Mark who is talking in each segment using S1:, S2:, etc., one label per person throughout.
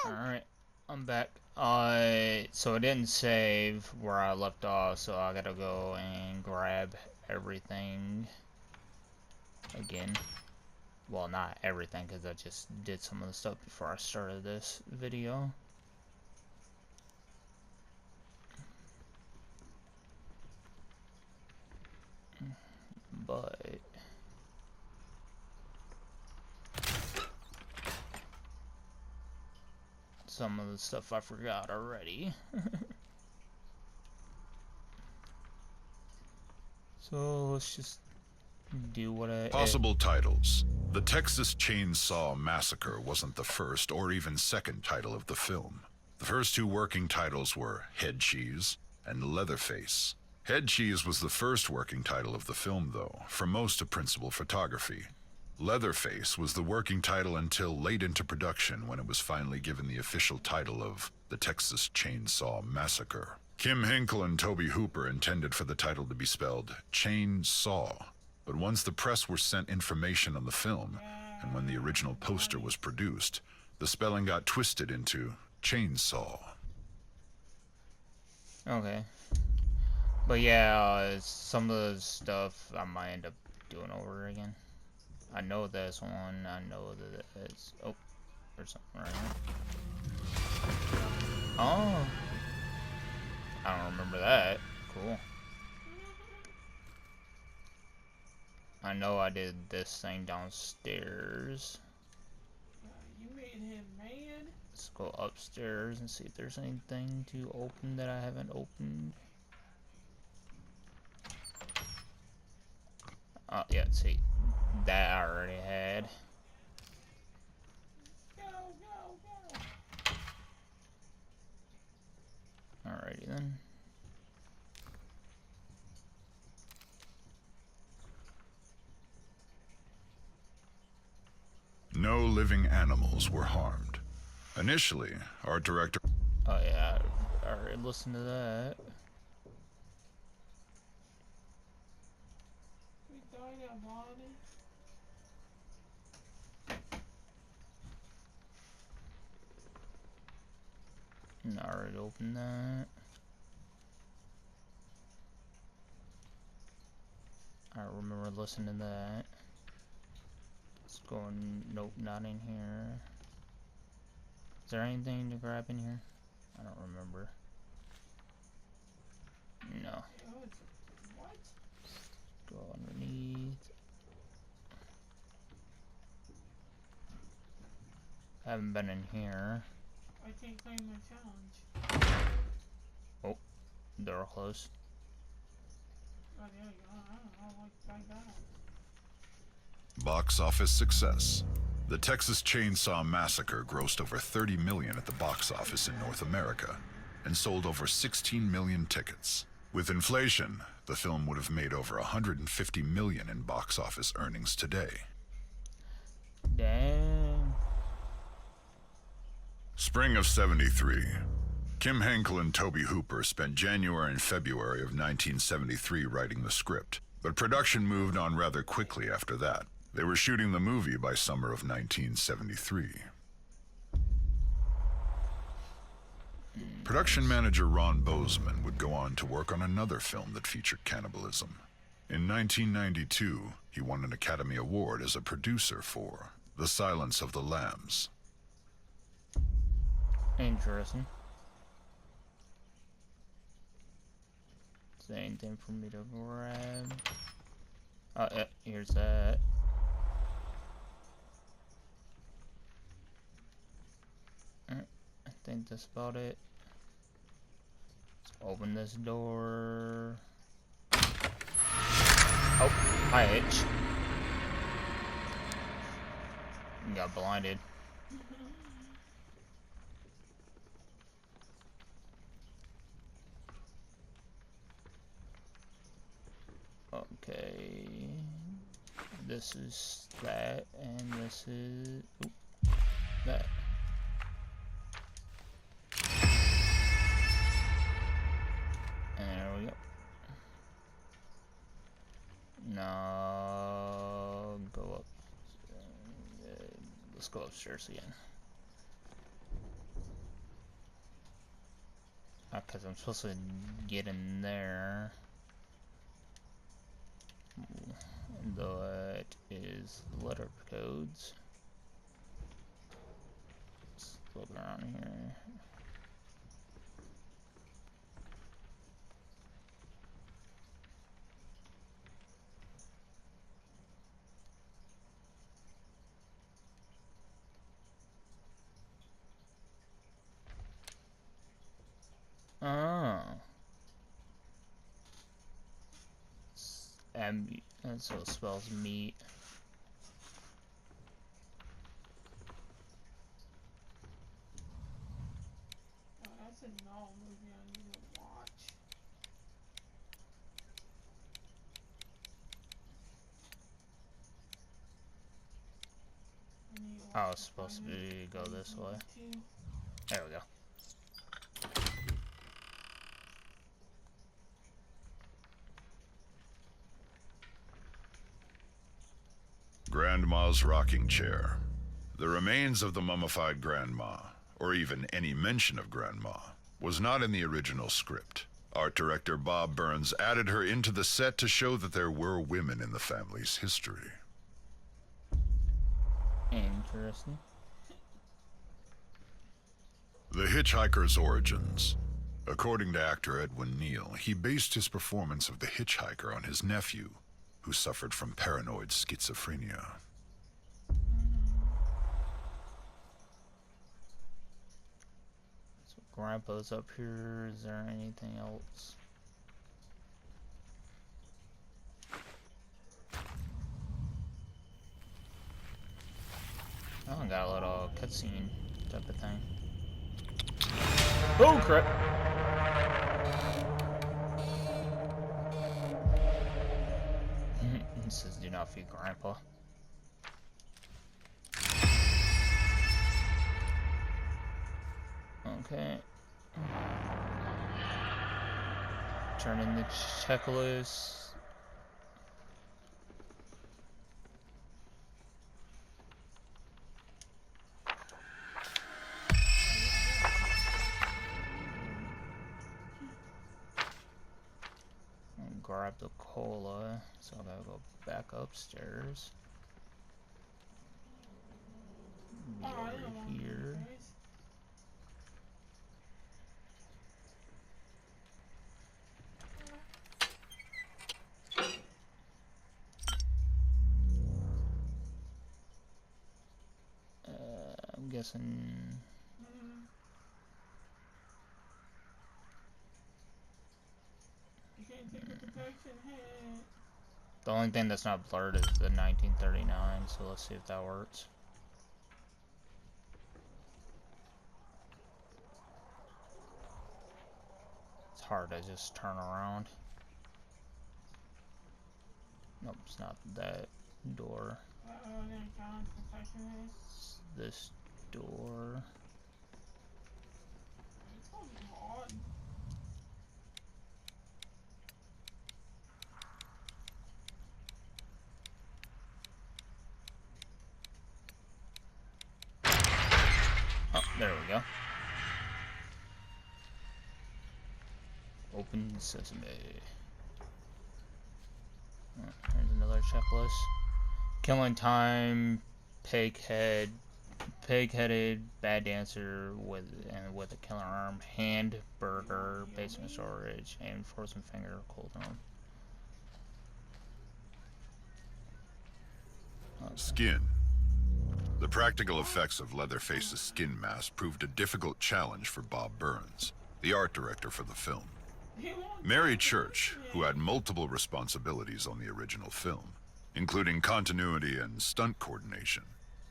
S1: Alright, I'm back. So it didn't save where I left off, so I gotta go and grab everything again. Well, not everything, because I just did some of the stuff before I started this video. But some of the stuff I forgot already. So let's just do what I...
S2: Possible titles. The Texas Chainsaw Massacre wasn't the first or even second title of the film. The first two working titles were Head Cheese and Leatherface. Head Cheese was the first working title of the film, though, for most of principal photography. Leatherface was the working title until late into production, when it was finally given the official title of The Texas Chainsaw Massacre. Kim Henkel and Tobe Hooper intended for the title to be spelled Chainsaw, but once the press were sent information on the film, and when the original poster was produced, the spelling got twisted into Chainsaw.
S1: Okay. But yeah, some of the stuff I might end up doing over again. I know this one, I know that it's... Oh, there's something right here. Oh! I don't remember that. Cool. I know I did this thing downstairs.
S3: You made him mad?
S1: Let's go upstairs and see if there's anything to open that I haven't opened. Oh, yeah, see. That I already had.
S3: Go, go, go.
S1: Alrighty then.
S2: No living animals were harmed. Initially, art director...
S1: Oh yeah, I already listened to that.
S3: We died at body.
S1: I already opened that. I remember listening to that. Let's go and... Nope, not in here. Is there anything to grab in here? I don't remember. No.
S3: What?
S1: Go underneath. Haven't been in here.
S3: I can't claim my challenge.
S1: Oh, door closed.
S3: Oh, there you go. I don't know like that.
S2: Box office success. The Texas Chainsaw Massacre grossed over $30 million at the box office in North America and sold over 16 million tickets. With inflation, the film would have made over $150 million in box office earnings today.
S1: Damn.
S2: Spring of '73. Kim Henkel and Tobe Hooper spent January and February of 1973 writing the script, but production moved on rather quickly after that. They were shooting the movie by summer of 1973. Production manager Ron Bozeman would go on to work on another film that featured cannibalism. In 1992, he won an Academy Award as a producer for The Silence of the Lambs.
S1: Interesting. Is there anything for me to grab? Oh, yeah, here's that. I think that's about it. Let's open this door. Oh, hi, Hitch. Got blinded. Okay, this is that, and this is that. And there we go. Now go up. Let's go upstairs again. Because I'm supposed to get in there. That is letter codes. Let's look around here. Oh. That's what it spells meat.
S3: Oh, that's a no movie I need to watch. I need to watch
S1: Oh, it's supposed to be go this way.
S3: too.
S1: There we go.
S2: Grandma's rocking chair. The remains of the mummified grandma, or even any mention of grandma, was not in the original script. Art director Bob Burns added her into the set to show that there were women in the family's history.
S1: Interesting.
S2: The Hitchhiker's origins. According to actor Edwin Neal, he based his performance of the hitchhiker on his nephew, who suffered from paranoid schizophrenia.
S1: So Grandpa's up here. Is there anything else? Oh, got a little cutscene type of thing. Oh crap! It says do not feed Grandpa. Okay. Turn in the checklist. Grab the cola, so I gotta go back upstairs. Be over here. I'm guessing.
S3: You can't take a protection hit.
S1: The only thing that's not blurred is the 1939, so let's see if that works. It's hard to just turn around. Nope, it's not that door.
S3: Didn't count protection hit.
S1: It's this door.
S3: It's gonna be hard.
S1: Oh, there we go. Open sesame. Oh, there's another checklist. Killing time, pig-headed bad dancer with a killer arm, hand burger, basement storage, and frozen finger cooldown. Okay.
S2: Skin. The practical effects of Leatherface's skin mask proved a difficult challenge for Bob Burns, the art director for the film. Mary Church, who had multiple responsibilities on the original film, including continuity and stunt coordination,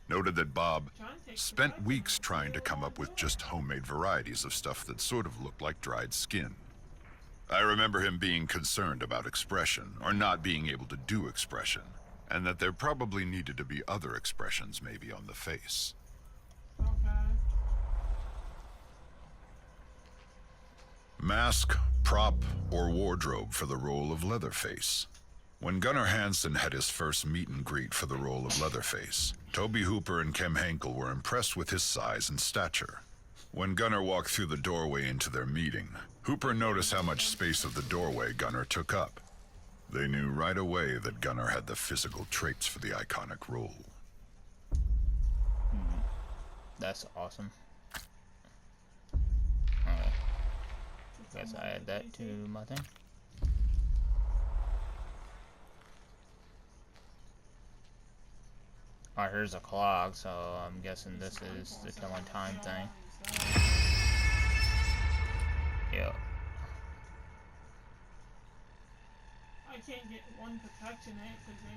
S2: noted that Bob spent weeks trying to come up with just homemade varieties of stuff that sort of looked like dried skin. I remember him being concerned about expression, or not being able to do expression, and that there probably needed to be other expressions maybe on the face.
S3: Okay.
S2: Mask, prop, or wardrobe for the role of Leatherface. When Gunnar Hansen had his first meet and greet for the role of Leatherface, Toby Hooper and Kem Henkel were impressed with his size and stature. When Gunnar walked through the doorway into their meeting, Hooper noticed how much space of the doorway Gunnar took up. They knew right away that Gunnar had the physical traits for the iconic role.
S1: That's awesome. Alright. Guess I add that to my thing. Alright, here's a clock, so I'm guessing this is the killing time thing. Yep.
S3: I can't get one protection hit because they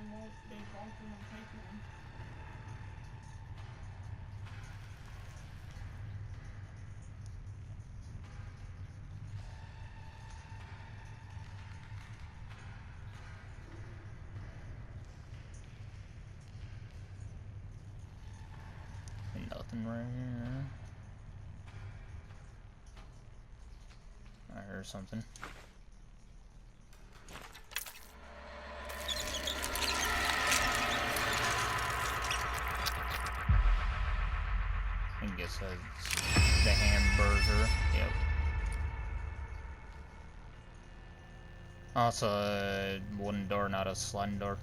S3: both of them take one.
S1: Nothing right here. I heard something. I guess that's the hamburger. Yep. Also, a wooden door, not a sliding door.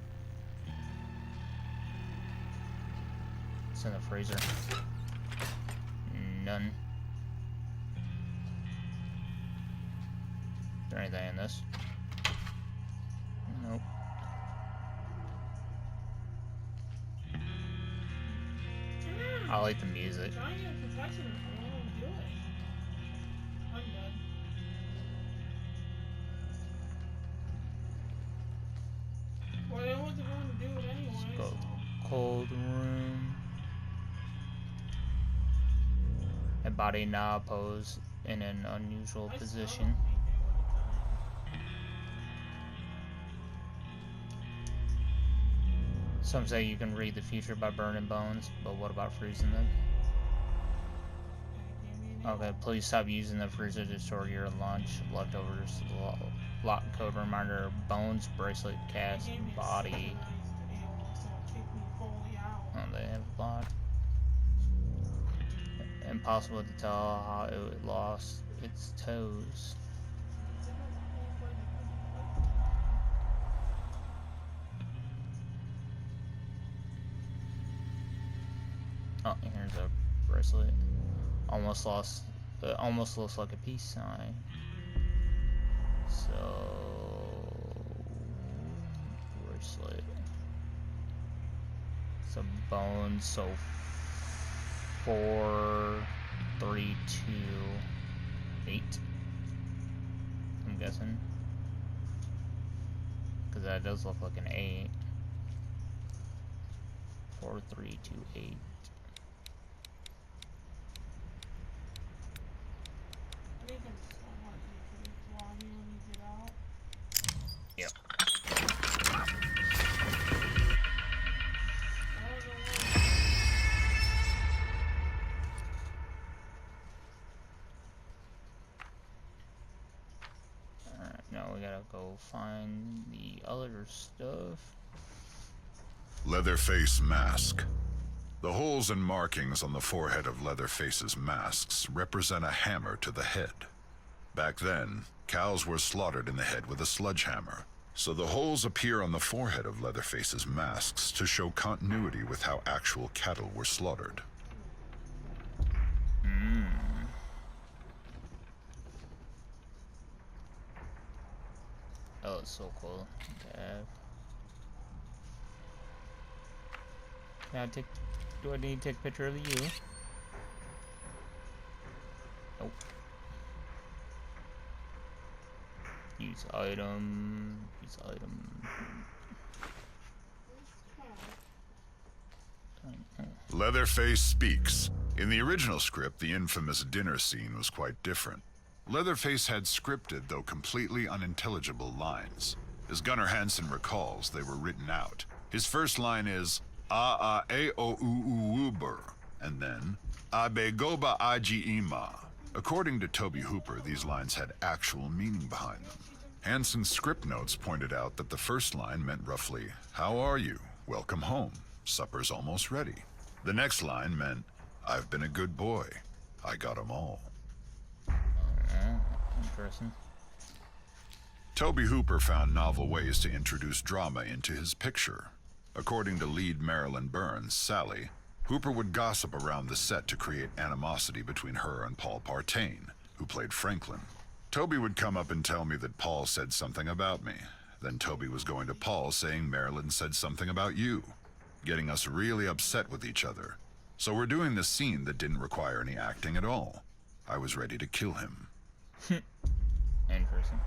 S1: It's in the freezer. None. Is there anything in this? Nope. I like the music.
S3: Trying to get protection hit, I don't want to do it. I'm dead. Well, I wasn't going to do it anyway.
S1: Let's go
S3: So.
S1: cold room. And body now pose in an unusual position. Some say you can read the future by burning bones, but what about freezing them? Okay, please stop using the freezer to store your lunch leftovers. Lock code reminder: bones, bracelet, cast, body. Oh, they have locked. Impossible to tell how it lost its toes. Oh, here's a bracelet. Almost lost. Almost looks like a peace sign. So bracelet. So bones. So 4, 3, 2, 8. I'm guessing. Because that does look like an 8. 4, 3, 2, 8.
S3: I think I'm so lucky for this lobby when you get out.
S1: Yep. Alright, now we gotta go find the other stuff.
S2: Leatherface mask. The holes and markings on the forehead of Leatherface's masks represent a hammer to the head. Back then, cows were slaughtered in the head with a sledgehammer, so the holes appear on the forehead of Leatherface's masks to show continuity with how actual cattle were slaughtered.
S1: Oh, it's so cool. Now do I need to take a picture of you? Nope. Use item. Use item.
S2: Leatherface speaks. In the original script, the infamous dinner scene was quite different. Leatherface had scripted, though completely unintelligible, lines. As Gunnar Hansen recalls, they were written out. His first line is, A-A-A-O-U-U-U-Ber, and then, Abe-Goba Aji-Ima. According to Toby Hooper, these lines had actual meaning behind them. Hansen's script notes pointed out that the first line meant roughly, "How are you? Welcome home. Supper's almost ready." The next line meant, "I've been a good boy." I got 'em all.
S1: Interesting.
S2: Toby Hooper found novel ways to introduce drama into his picture. According to lead Marilyn Burns, Sally, Hooper would gossip around the set to create animosity between her and Paul Partain, who played Franklin. Toby would come up and tell me that Paul said something about me. Then Toby was going to Paul saying Marilyn said something about you, getting us really upset with each other. So we're doing this scene that didn't require any acting at all. I was ready to kill him.
S1: Interesting.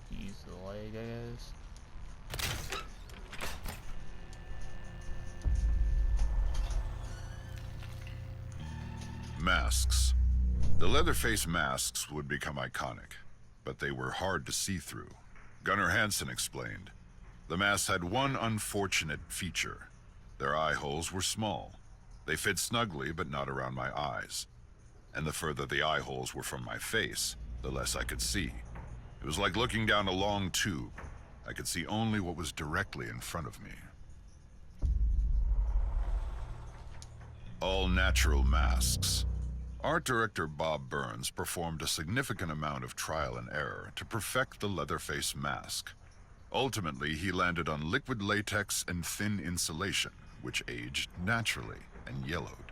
S1: Use the leg, I guess.
S2: Masks. The Leatherface masks would become iconic, but they were hard to see through. Gunnar Hansen explained, the masks had one unfortunate feature. Their eye holes were small. They fit snugly, but not around my eyes. And the further the eye holes were from my face, the less I could see. It was like looking down a long tube. I could see only what was directly in front of me. All natural masks. Art director Bob Burns performed a significant amount of trial and error to perfect the Leatherface mask. Ultimately, he landed on liquid latex and thin insulation, which aged naturally and yellowed.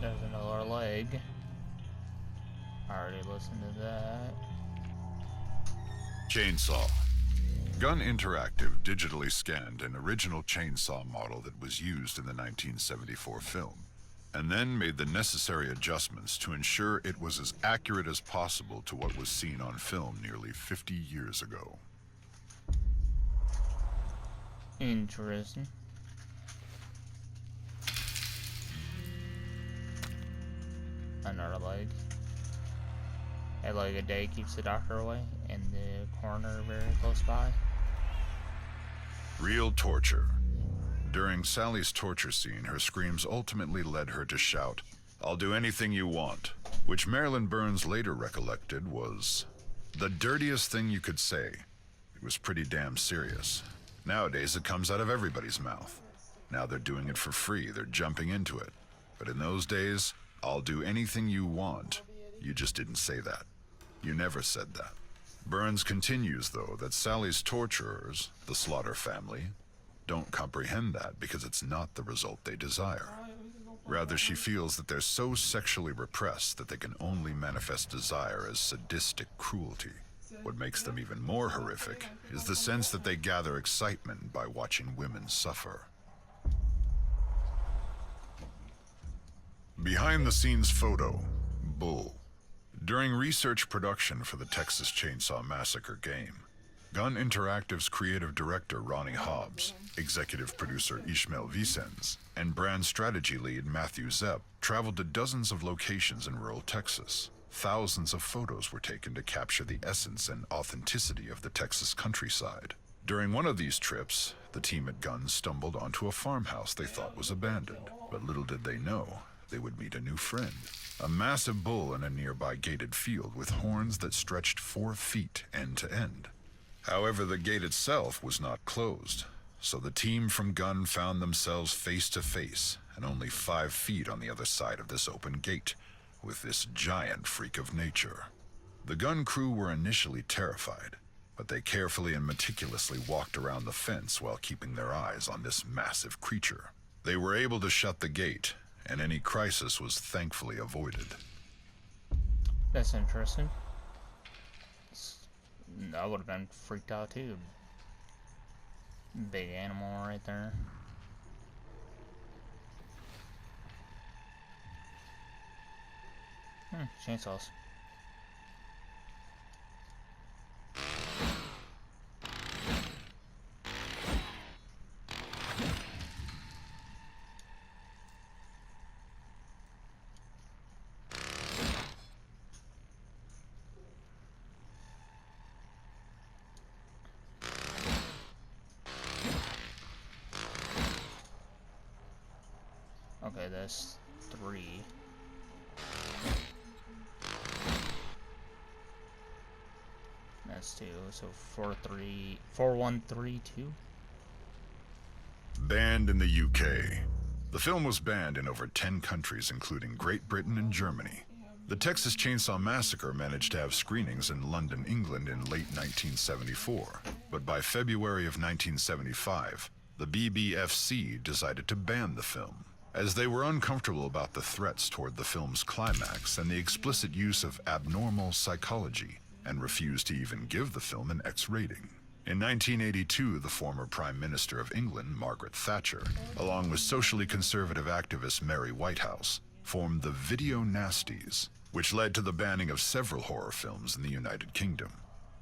S1: There's another leg. I already listened to that.
S2: Chainsaw. Gun Interactive digitally scanned an original chainsaw model that was used in the 1974 film, and then made the necessary adjustments to ensure it was as accurate as possible to what was seen on film nearly 50 years ago.
S1: Interesting. Another leg. A leg a day keeps the doctor away, and the coroner very close by.
S2: Real torture. During Sally's torture scene, her screams ultimately led her to shout, "I'll do anything you want," which Marilyn Burns later recollected was the dirtiest thing you could say. It was pretty damn serious. Nowadays, it comes out of everybody's mouth. Now they're doing it for free, they're jumping into it. But in those days, "I'll do anything you want," you just didn't say that. You never said that. Burns continues, though, that Sally's torturers, the Slaughter family, don't comprehend that because it's not the result they desire. Rather, she feels that they're so sexually repressed that they can only manifest desire as sadistic cruelty. What makes them even more horrific is the sense that they gather excitement by watching women suffer. Behind-the-scenes photo, Bull. During research production for the Texas Chainsaw Massacre game, Gun Interactive's creative director Ronnie Hobbs, executive producer Ishmael Vicens, and brand strategy lead Matthew Zepp traveled to dozens of locations in rural Texas. Thousands of photos were taken to capture the essence and authenticity of the Texas countryside. During one of these trips, the team at Gun stumbled onto a farmhouse they thought was abandoned, but little did they know they would meet a new friend. A massive bull in a nearby gated field with horns that stretched 4 feet end to end. However, the gate itself was not closed, so the team from Gun found themselves face to face and only 5 feet on the other side of this open gate with this giant freak of nature. The Gun crew were initially terrified, but they carefully and meticulously walked around the fence while keeping their eyes on this massive creature. They were able to shut the gate, and any crisis was thankfully avoided.
S1: That's interesting. I would have been freaked out too. Big animal right there. Chainsaws. Okay, that's 3. That's 2. So 4, 3, 4, 1, 3, 2.
S2: Banned in the UK. The film was banned in over 10 countries, including Great Britain and Germany. The Texas Chainsaw Massacre managed to have screenings in London, England in late 1974, but by February of 1975, the BBFC decided to ban the film, as they were uncomfortable about the threats toward the film's climax and the explicit use of abnormal psychology, and refused to even give the film an X rating. In 1982, the former Prime Minister of England, Margaret Thatcher, along with socially conservative activist Mary Whitehouse, formed the Video Nasties, which led to the banning of several horror films in the United Kingdom.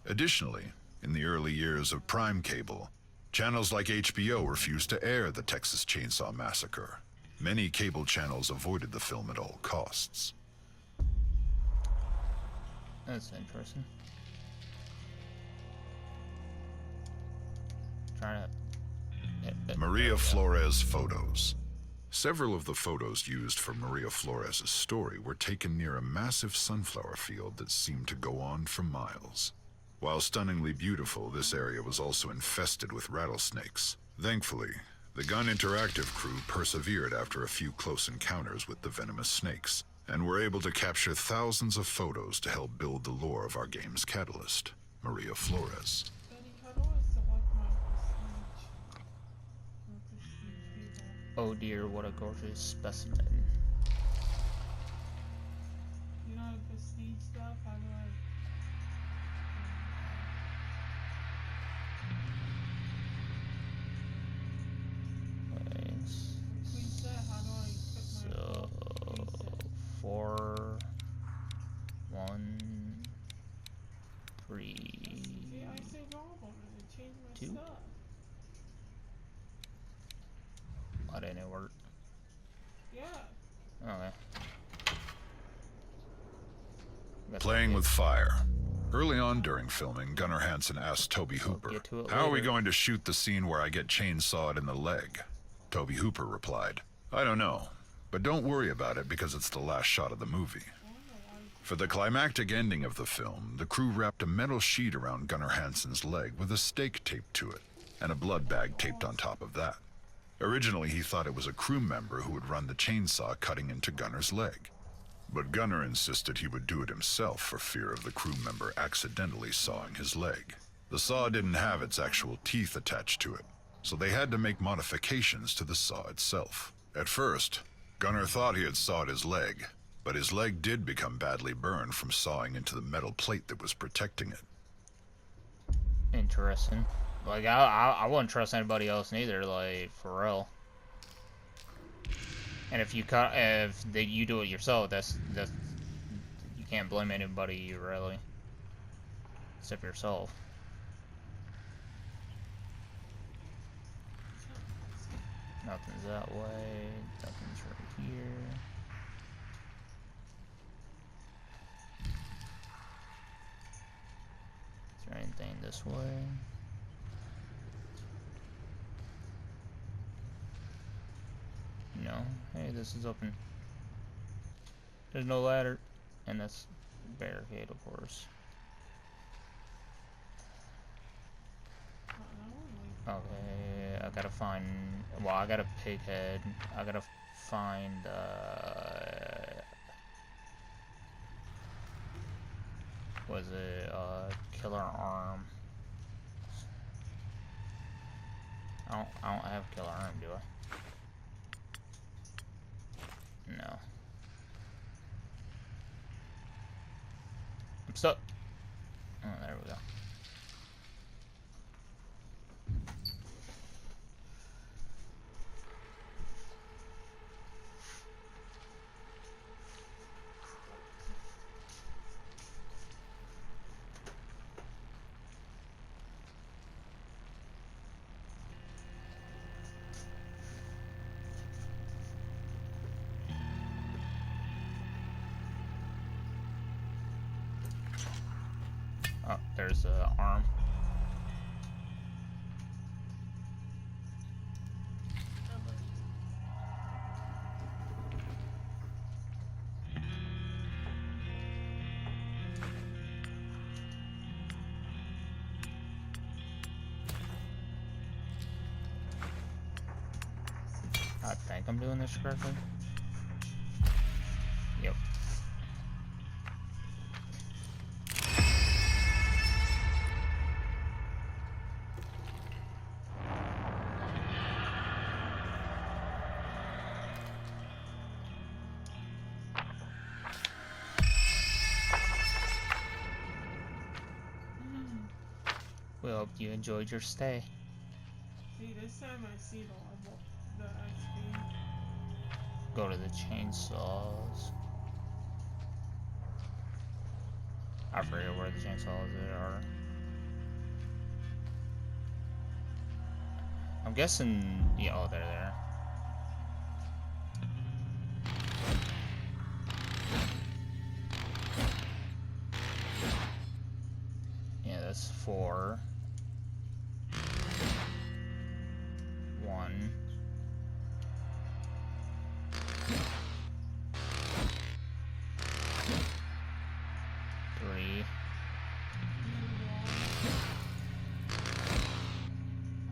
S2: Additionally, in the early years of Prime Cable, channels like HBO refused to air the Texas Chainsaw Massacre. Many cable channels avoided the film at all costs.
S1: That's interesting. Trying to...
S2: Maria Flores photos. Several of the photos used for Maria Flores' story were taken near a massive sunflower field that seemed to go on for miles. While stunningly beautiful, this area was also infested with rattlesnakes. Thankfully, the Gun Interactive crew persevered after a few close encounters with the venomous snakes, and were able to capture thousands of photos to help build the lore of our game's catalyst, Maria Flores.
S3: Daddy, how do I select my prestige? My prestige people.
S1: Oh dear, what a gorgeous specimen.
S3: You know the prestige stuff? How do I... Preset, how do I put my
S1: So,
S3: preset?
S1: 4, 1, 3,
S3: See, I saved all of them and it changed my
S1: 2.
S3: stuff.
S1: Why didn't it work?
S3: Yeah.
S1: Okay. Guess
S2: Playing
S1: I'll
S2: with fire. Early on during filming, Gunnar Hansen asked Toby Hooper,
S1: get to it
S2: "How are we
S1: later."
S2: going to shoot the scene where I get chainsawed in the leg?" Toby Hooper replied, "I don't know, but don't worry about it because it's the last shot of the movie." For the climactic ending of the film, the crew wrapped a metal sheet around Gunnar Hansen's leg with a stake taped to it, and a blood bag taped on top of that. Originally, he thought it was a crew member who would run the chainsaw cutting into Gunnar's leg. But Gunnar insisted he would do it himself for fear of the crew member accidentally sawing his leg. The saw didn't have its actual teeth attached to it, so they had to make modifications to the saw itself. At first, Gunnar thought he had sawed his leg, but his leg did become badly burned from sawing into the metal plate that was protecting it.
S1: Interesting. Like, I wouldn't trust anybody else neither, like, for real. And if you you do it yourself, that's you can't blame anybody really, except yourself. Nothing's that way. Nothing's right here. Is there anything this way? No. Hey, this is open. There's no ladder. And that's barricade, of course. Okay, I gotta find... Well, I got a pig head. I gotta find, was it, killer arm? I don't have killer arm, do I? No. I'm stuck. Oh, there we go. Oh, there's the arm. think I'm doing this correctly. Yep. We hope you enjoyed your stay.
S3: See, this time I see the XP.
S1: Go to the chainsaws. I forget where the chainsaws are. I'm guessing, yeah, oh, they're there. Yeah, that's 4. 1. 3.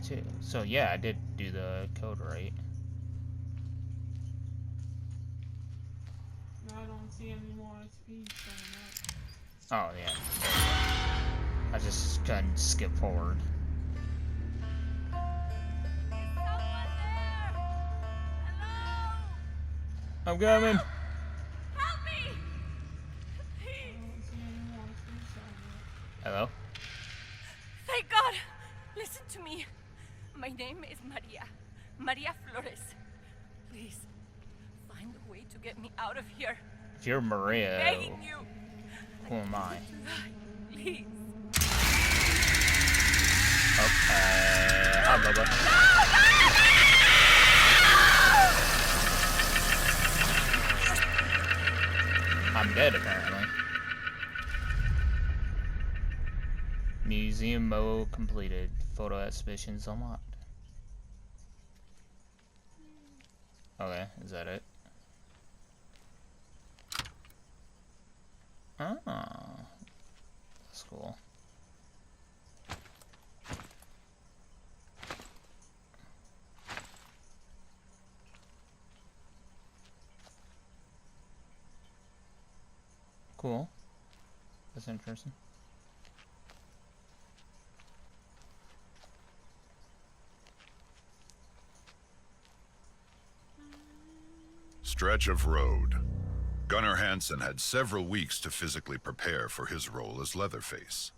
S1: 2. So yeah, I did do the code right.
S3: Now I don't see any more XP showing up.
S1: Oh yeah. I just couldn't skip forward. I'm coming.
S4: Help me!
S3: I
S4: Please!
S3: don't see any more XP showing up.
S1: Hello?
S4: Thank God! Listen to me. My name is Maria. Maria Flores. Please, find a way to get me out of here.
S1: If you're Maria,
S4: Begging you.
S1: who am I?
S4: Please.
S1: Oh, hi, Bubba. I'm dead, apparently. Museum mode completed. Photo exhibitions unlocked. Okay, is that it? Oh, that's cool. Cool. That's interesting.
S2: Stretch of road. Gunnar Hansen had several weeks to physically prepare for his role as Leatherface.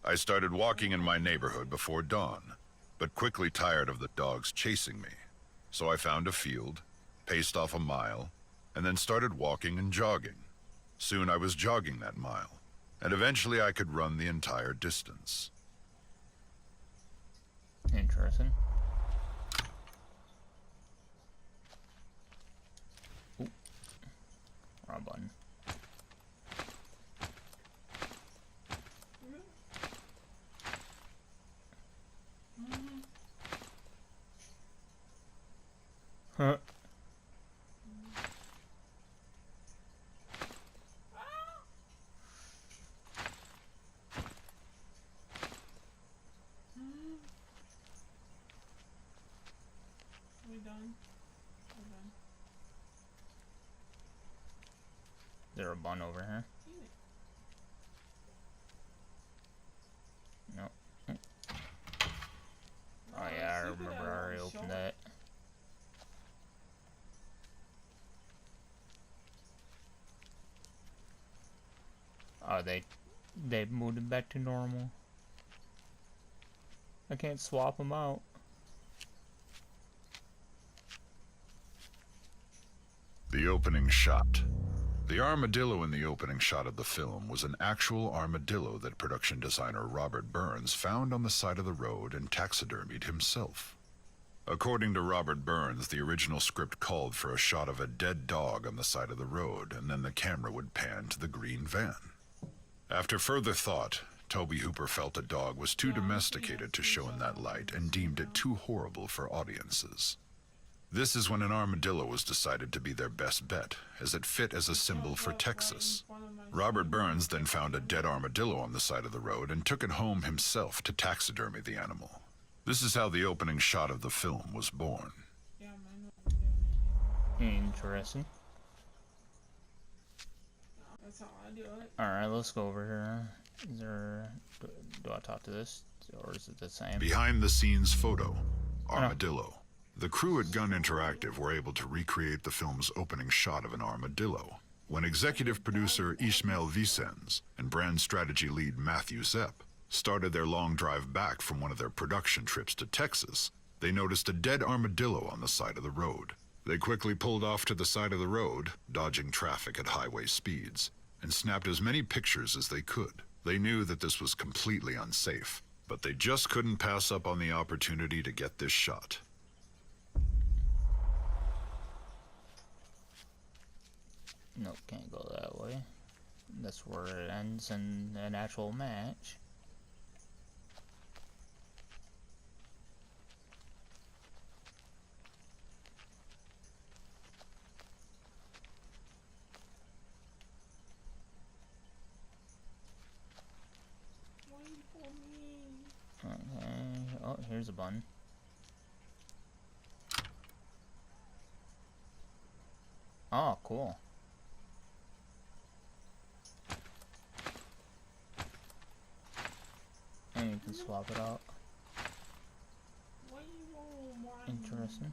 S2: I started walking in my neighborhood before dawn, but quickly tired of the dogs chasing me. So I found a field, paced off a mile, and then started walking and jogging. Soon I was jogging that mile, and eventually I could run the entire distance.
S1: Interesting. Ooh. Wrong button. Huh.
S3: We done? We're done.
S1: Is there a bun over here? No. Oh yeah, I remember I already opened that. Oh, they moved it back to normal. I can't swap them out.
S2: The opening shot. The armadillo in the opening shot of the film was an actual armadillo that production designer Robert Burns found on the side of the road and taxidermied himself. According to Robert Burns, the original script called for a shot of a dead dog on the side of the road, and then the camera would pan to the green van. After further thought, Tobe Hooper felt the dog was too domesticated to show in that light and deemed it too horrible for audiences. This is when an armadillo was decided to be their best bet, as it fit as a symbol for Texas. Robert Burns then found a dead armadillo on the side of the road and took it home himself to taxidermy the animal. This is how the opening shot of the film was born.
S3: Yeah, man.
S1: Interesting.
S3: That's how I do it.
S1: Alright, let's go over here. Is there... Do I talk to this? Or is it the same?
S2: Behind the scenes photo,
S1: Oh.
S2: Armadillo. The crew at Gun Interactive were able to recreate the film's opening shot of an armadillo. When executive producer Ismael Vicens and brand strategy lead Matthew Zepp started their long drive back from one of their production trips to Texas, they noticed a dead armadillo on the side of the road. They quickly pulled off to the side of the road, dodging traffic at highway speeds, and snapped as many pictures as they could. They knew that this was completely unsafe, but they just couldn't pass up on the opportunity to get this shot.
S1: Nope, can't go that way. That's where it ends in an actual match.
S3: Wait for me.
S1: Okay. Oh, here's a button. Oh, cool. And you can swap it out.
S3: Why you won't want
S1: Interesting.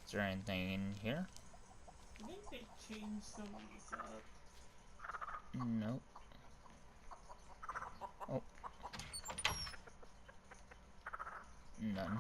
S1: Is there anything in here?
S3: I think they changed some of this up.
S1: Nope. Oh. None.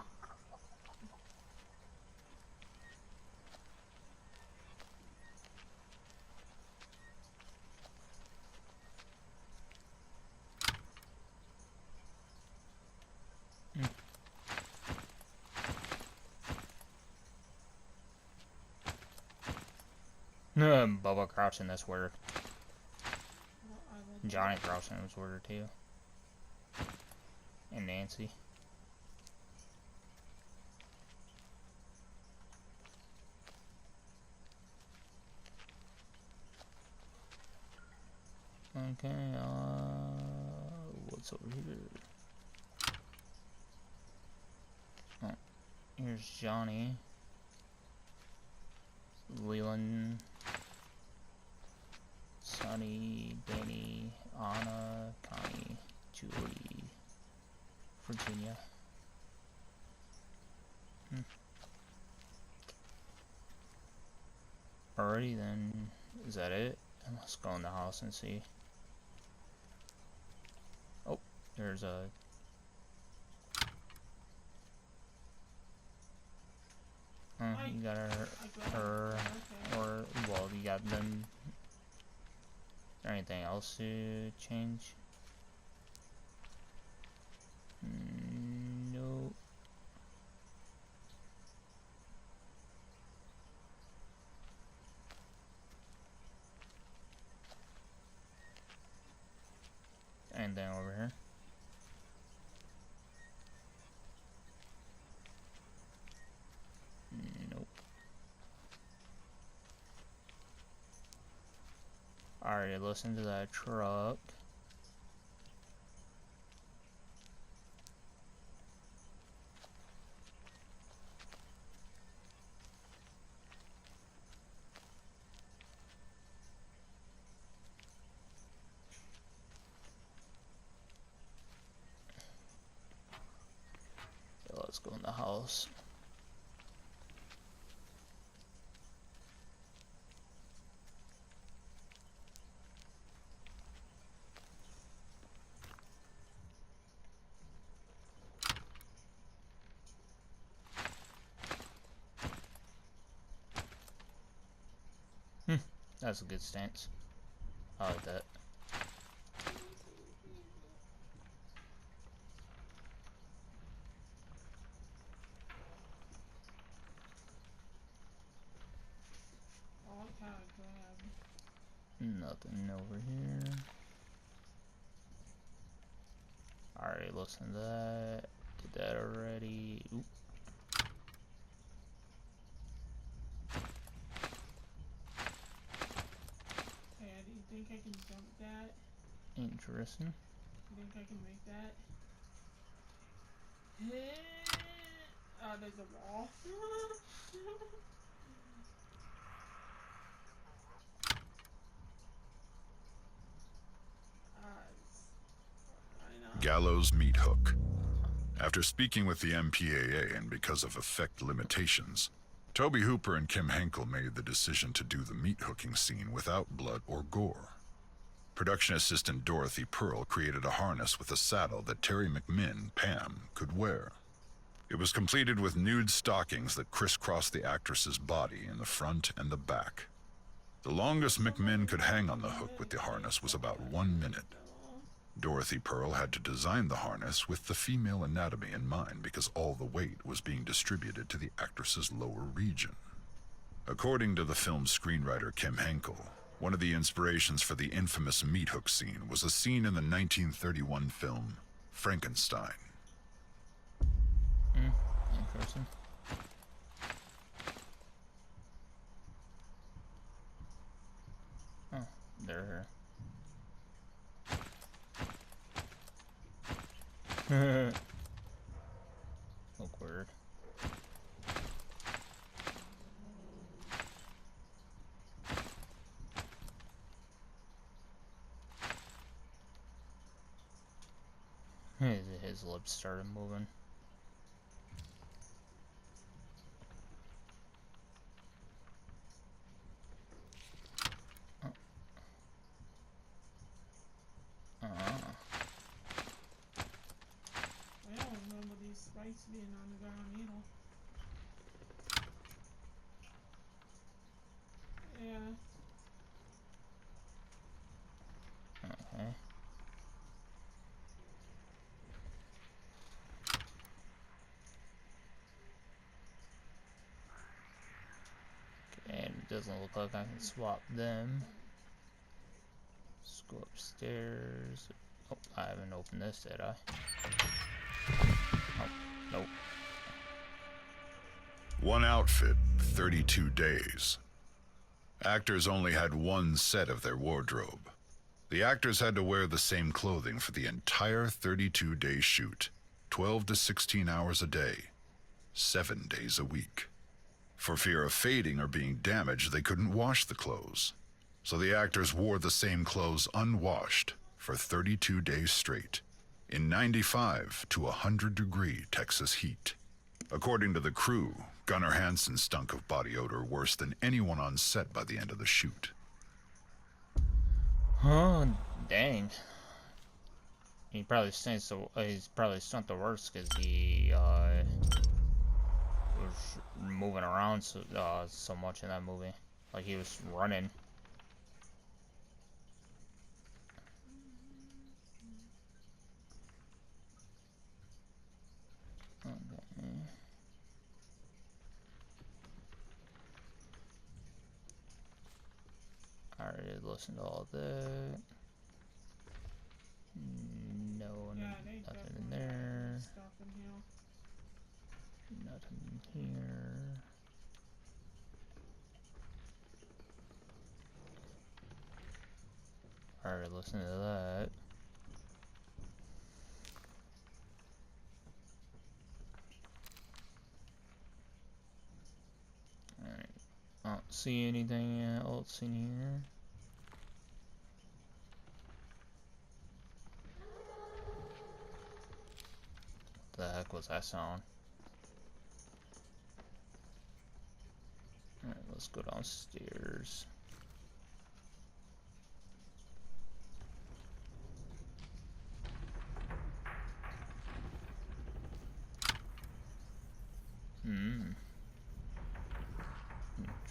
S1: Bubba crouching, that's weird.
S3: Well, I like
S1: Johnny crouching was weird too. And Nancy. Okay, what's over here? Oh, here's Johnny. Leland. Sonny, Danny, Anna, Connie, Julie, Virginia. Alrighty then, is that it? Let's go in the house and see. Oh, there's a... you got her, or, well, you got them. Is there anything else to change? No. Anything over here? Nope. Alright, listen to that truck. So let's go in the house. That's a good stance. I like that.
S3: all kind of grab.
S1: Nothing over here. Alright, listen to that. Did that already. Oop.
S3: Hey, do you think I can jump that?
S1: Interesting.
S3: You think I can make that? Hey! There's a wall.
S2: Gallows meat hook. After speaking with the MPAA and because of effect limitations, Toby Hooper and Kim Henkel made the decision to do the meat hooking scene without blood or gore. Production assistant Dorothy Pearl created a harness with a saddle that Terry McMinn, Pam, could wear. It was completed with nude stockings that crisscrossed the actress's body in the front and the back. The longest McMinn could hang on the hook with the harness was about 1 minute. Dorothy Pearl had to design the harness with the female anatomy in mind because all the weight was being distributed to the actress's lower region. According to the film's screenwriter Kim Henkel, one of the inspirations for the infamous meat hook scene was a scene in the 1931 film Frankenstein.
S1: Interesting. Oh, they're here. Look weird. His lips started moving.
S3: I don't remember these spikes being on the ground either. Yeah.
S1: Okay. And it doesn't look like I can swap them. Let's go upstairs. Oh, I haven't opened this, did I? Oh, nope.
S2: One outfit, 32 days. Actors only had one set of their wardrobe. The actors had to wear the same clothing for the entire 32-day shoot, 12 to 16 hours a day, 7 days a week. For fear of fading or being damaged, they couldn't wash the clothes. So the actors wore the same clothes unwashed for 32 days straight, in 95 to 100-degree Texas heat. According to the crew, Gunnar Hansen stunk of body odor worse than anyone on set by the end of the shoot.
S1: Oh, dang. He probably stunk the worst because he was moving around so much in that movie. Like he was running. Okay. I already listened to all that. No,
S3: Yeah,
S1: nothing in there.
S3: Stuff in here.
S1: Nothing in here. I already listened to that. Alright. I don't see anything else in here. What the heck was that sound? Alright, let's go downstairs.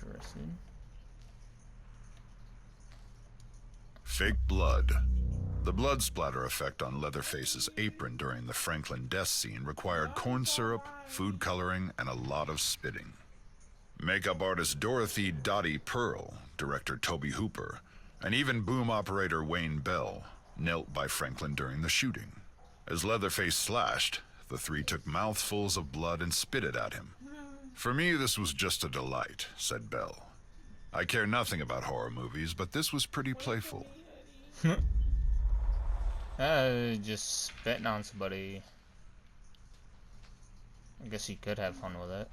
S1: Interesting.
S2: Fake blood. The blood splatter effect on Leatherface's apron during the Franklin death scene required corn syrup, food coloring, and a lot of spitting. Makeup artist Dorothy Dottie Pearl, director Toby Hooper, and even boom operator Wayne Bell knelt by Franklin during the shooting. As Leatherface slashed, the three took mouthfuls of blood and spit it at him. "For me, this was just a delight," said Bell. "I care nothing about horror movies, but this was pretty playful."
S1: Just spitting on somebody. I guess you could have fun with it.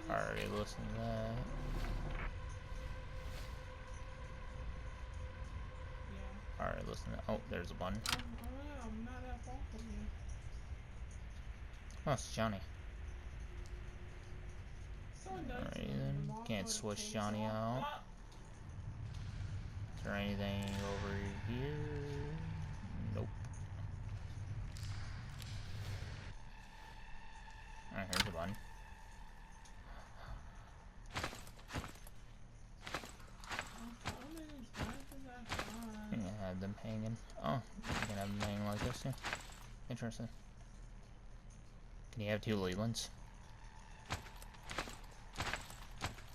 S1: Alright, listen to that.
S3: Yeah.
S1: Alright, listen to... Oh, there's a button.
S3: I'm not that far from you.
S1: Oh, it's Johnny.
S3: So nice.
S1: Alright then, can't switch Johnny out. Is there anything over here? Nope. Alright, here's a button. You can have them hanging. Oh, you can have them hanging like this, yeah. Interesting. Can you have two Lelands?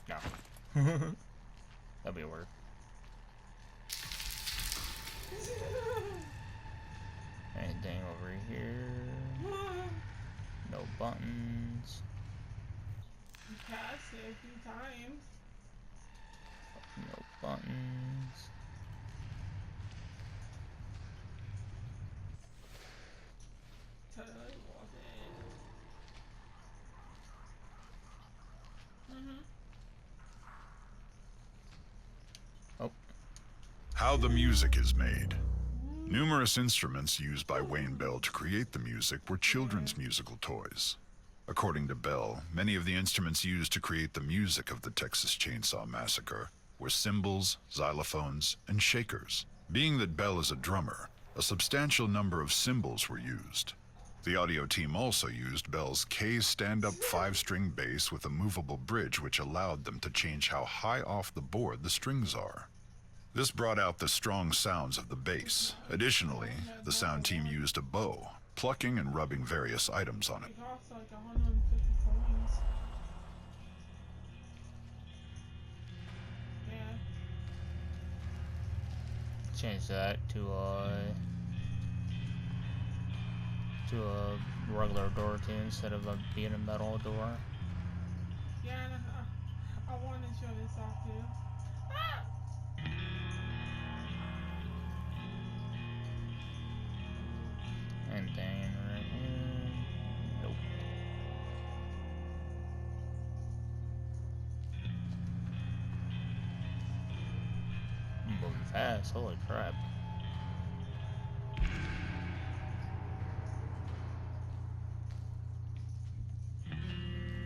S1: No. That'd be weird. Anything over here? No buttons.
S3: You passed it a few times.
S1: No buttons.
S3: Totally worth it.
S1: Oh.
S2: How the music is made. Numerous instruments used by Wayne Bell to create the music were children's musical toys. According to Bell, many of the instruments used to create the music of the Texas Chainsaw Massacre were cymbals, xylophones, and shakers. Being that Bell is a drummer, a substantial number of cymbals were used. The audio team also used Bell's K stand-up 5-string bass with a movable bridge which allowed them to change how high off the board the strings are. This brought out the strong sounds of the bass. Additionally, the sound team used a bow, plucking and rubbing various items on it.
S3: It costs like 150 coins. Yeah.
S1: Change that to a regular door too, instead of being a metal door.
S3: Yeah, and I want to show this off too. Ah!
S1: Anything right here? Nope. I'm moving fast, holy crap.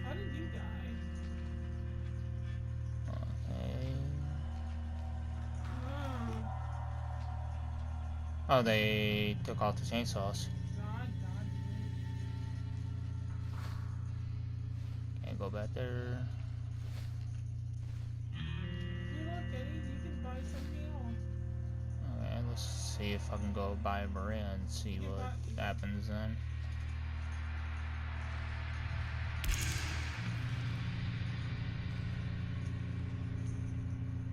S3: How did you die?
S1: Okay.
S3: Oh,
S1: Oh, they took off the chainsaws.
S3: God,
S1: Can't go back there.
S3: See, look, Eddie, you can buy something else.
S1: Okay, let's see if I can go buy Maria and see what happens then.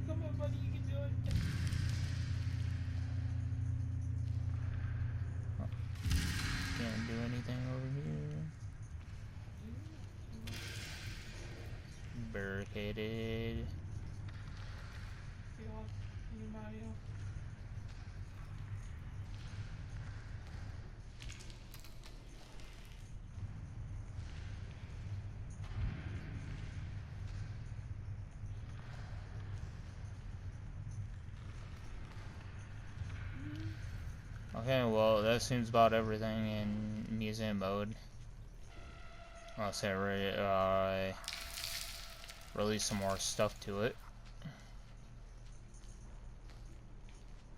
S3: Come on, buddy, you can do it.
S1: Can't do anything over here. Barricaded.
S3: See, look, anybody else?
S1: Okay, well, that seems about everything in museum mode. I'll say release some more stuff to it.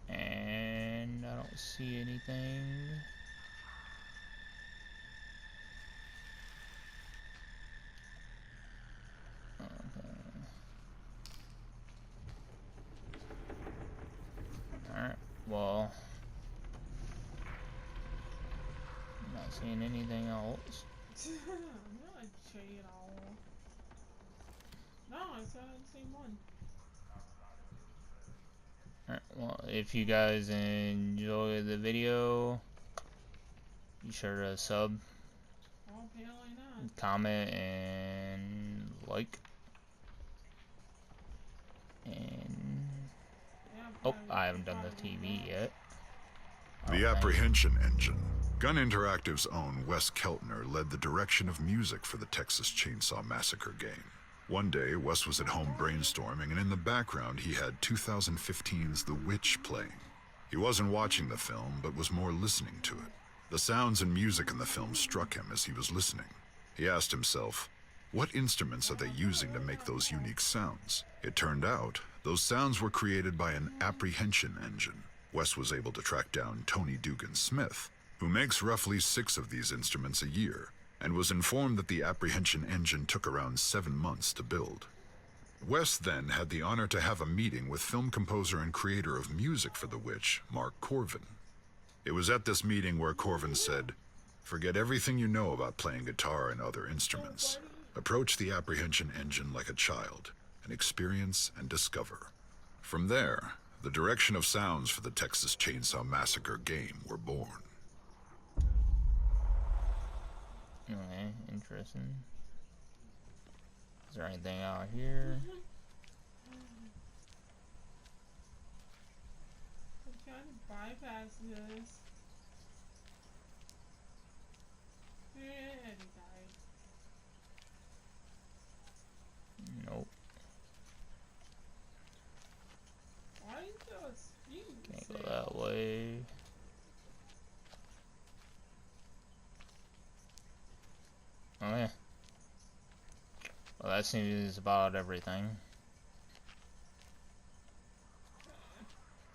S1: And I don't see anything. Alright, well, I'm not seeing anything else.
S3: I'm gonna show you it all. No, it's the same one.
S1: Alright, well, if you guys enjoy the video, be sure to sub,
S3: Well, apparently not.
S1: comment, and like. And
S3: Yeah,
S1: Oh, I haven't done the TV yet.
S2: The Apprehension Engine. Gun Interactive's own Wes Keltner led the direction of music for the Texas Chainsaw Massacre game. One day, Wes was at home brainstorming, and in the background he had 2015's The Witch playing. He wasn't watching the film, but was more listening to it. The sounds and music in the film struck him as he was listening. He asked himself, what instruments are they using to make those unique sounds? It turned out, those sounds were created by an apprehension engine. Wes was able to track down Tony Dugan Smith, who makes roughly 6 of these instruments a year, and was informed that the apprehension engine took around 7 months to build. Wes then had the honor to have a meeting with film composer and creator of music for The Witch, Mark Corvin. It was at this meeting where Corvin said, "Forget everything you know about playing guitar and other instruments. Approach the apprehension engine like a child, and experience and discover." From there, the direction of sounds for the Texas Chainsaw Massacre game were born.
S1: Okay, interesting. Is there anything out here?
S3: I'm trying to bypass this. And he died.
S1: Nope.
S3: Why is there a speed?
S1: Can't go that way. Oh yeah. Well, that seems about everything.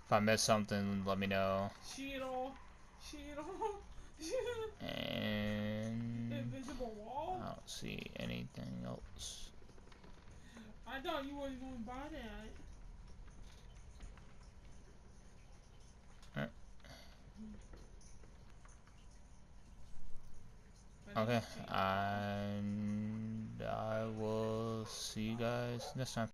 S1: If I missed something, let me know.
S3: Cheeto.
S1: And
S3: Invisible wall?
S1: I don't see anything else.
S3: I thought you were going by that.
S1: Okay, and I will see you guys next time.